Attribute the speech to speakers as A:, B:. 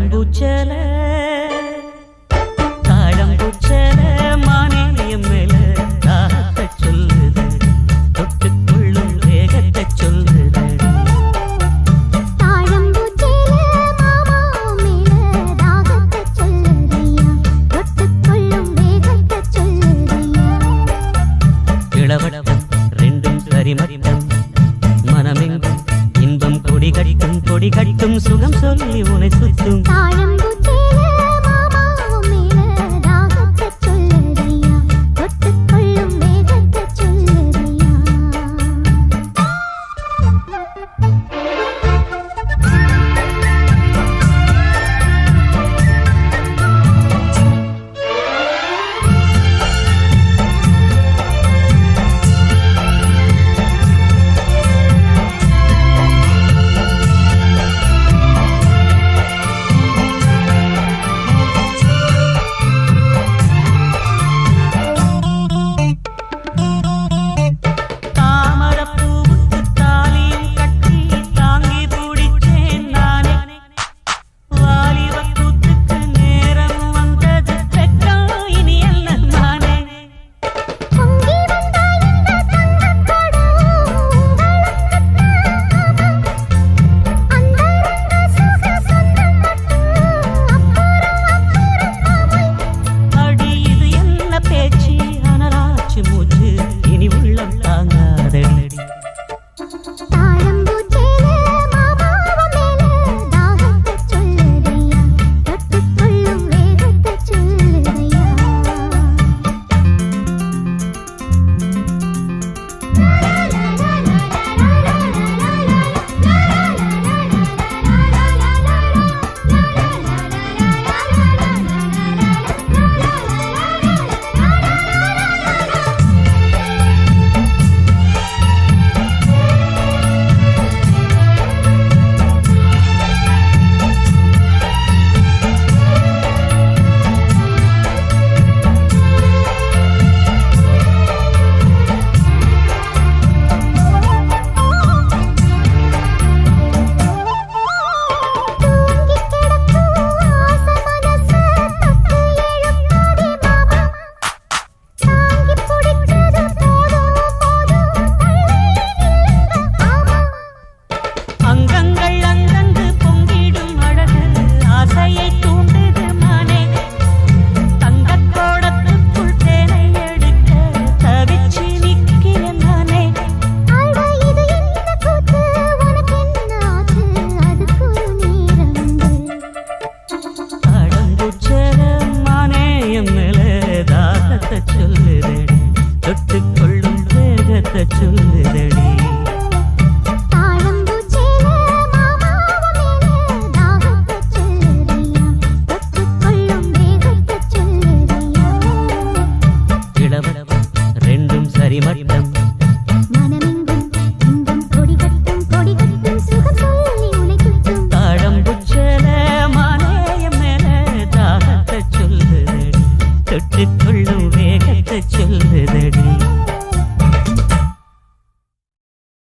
A: தாழம்பூச்சல தாழம்பூச்சல மானியம் மேல தாகத்தை சொல்லுதடி தொட்டுக்கொள்ளும் வேகத்தை சொல்லுதடி
B: தாழம்பூச்சல மாமா மேல தாகத்தை சொல்லுதையா தொட்டுக்கொள்ளும் வேகத்தை சொல்லுதையா
A: இளவட்டம் ரெண்டும் சரிமட்டம் மனமெங்கும் இன்பம் கொடி கட்டும் சுகம் சொல்லி உனை சுத்தும்
B: தாழம்பூச்சல மாமா மேல தாகத்தை சொல்லுதையா தொட்டுக்கொள்ளும் வேகத்தை சொல்லுதையா
A: தொட்டுக்கொள்ளும் வேகத்தை சொல்லுதடி
B: தாழம்பூச்சல மாமா மேல தாகத்தை சொல்லுதையா தொட்டுக்கொள்ளும் வேகத்தை சொல்லுதையா
A: இளவட்டம் ரெண்டும் சரிமட்டம்
B: மனமெங்கும் இன்பம் கொடி கட்டும் சுகம் சொல்லி உனை சுத்தும்
A: தாழம்பூச்சல மானியம் மேல தாகத்தை சொல்லுதடி தொட்டுக்கொள்ளும் வேகத்தை சொல்லுதடி